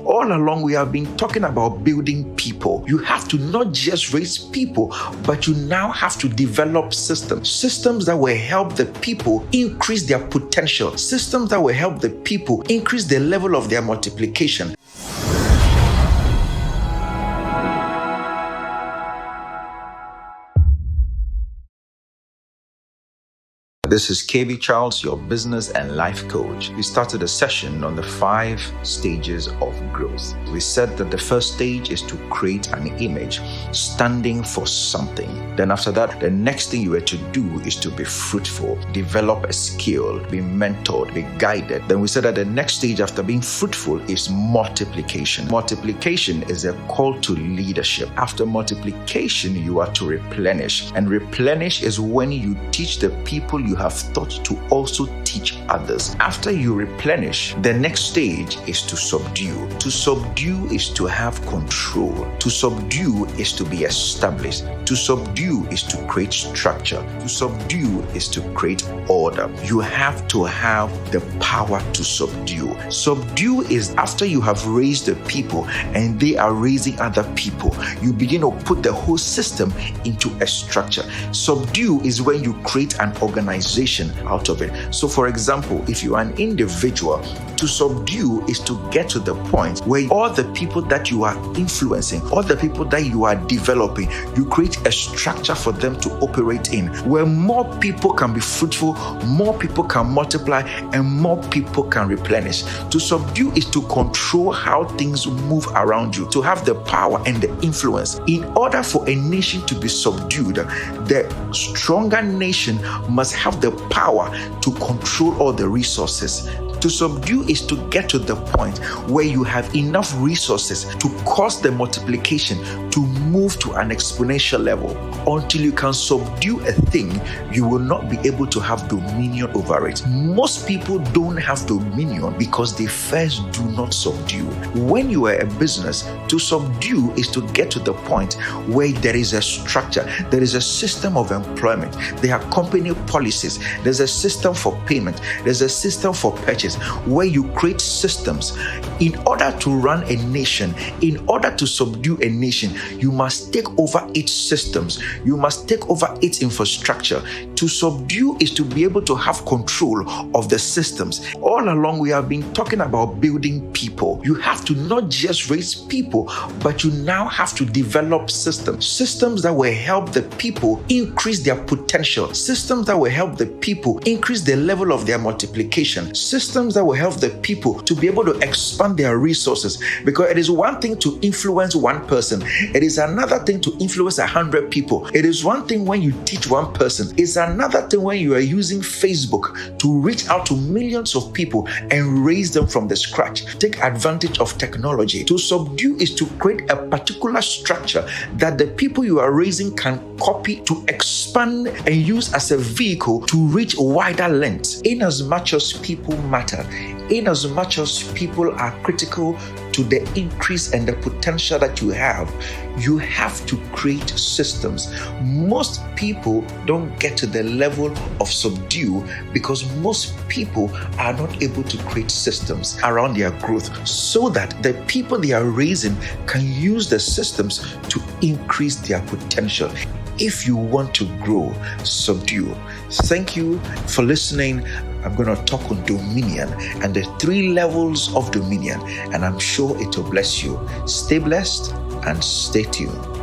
All along, we have been talking about building people. You have to not just raise people, but you now have to develop systems that will help the people increase their potential, systems that will help the people increase the level of their multiplication. This is KB Charles, your business and life coach. We started a session on the 5 stages of growth. We said that the first stage is to create an image standing for something. Then after that, the next thing you were to do is to be fruitful, develop a skill, be mentored, be guided. Then we said that the next stage after being fruitful is multiplication. Multiplication is a call to leadership. After multiplication, you are to replenish. And replenish is when you teach the people you have taught to also teach others. After you replenish, the next stage is to subdue. To subdue is to have control. To subdue is to be established. To subdue is to create structure. To subdue is to create order. You have to have the power to subdue. Subdue is after you have raised the people and they are raising other people. You begin to put the whole system into a structure. Subdue is when you create an organization out of it. So for example, if you are an individual, to subdue is to get to the point where all the people that you are influencing, all the people that you are developing, you create a structure for them to operate in, where more people can be fruitful, more people can multiply, and more people can replenish. To subdue is to control how things move around you, to have the power and the influence. In order for a nation to be subdued, the stronger nation must have the power to control all the resources. To subdue is to get to the point where you have enough resources to cause the multiplication to move to an exponential level. Until you can subdue a thing, you will not be able to have dominion over it. Most people don't have dominion because they first do not subdue. When you are a business, to subdue is to get to the point where there is a structure, there is a system of employment, there are company policies, there's a system for payment, there's a system for purchase, where you create systems. In order to run a nation, in order to subdue a nation, you must take over its systems, you must take over its infrastructure. To subdue is to be able to have control of the systems. All along, we have been talking about building people. You have to not just raise people, but you now have to develop systems that will help the people increase their potential, systems that will help the people increase the level of their multiplication, systems that will help the people to be able to expand their resources. Because it is one thing to influence one person, it is another thing to influence 100 people. It is one thing when you teach one person, it's another thing when you are using Facebook to reach out to millions of people and raise them from the scratch. Take advantage of technology. To subdue is to create a particular structure that the people you are raising can copy to expand and use as a vehicle to reach wider lengths. In as much as people matter, in as much as people are critical to the increase and the potential that you have to create systems. Most people don't get to the level of subdue because most people are not able to create systems around their growth so that the people they are raising can use the systems to increase their potential. If you want to grow, subdue. Thank you for listening. I'm going to talk on dominion and the 3 levels of dominion, and I'm sure it will bless you. Stay blessed and stay tuned.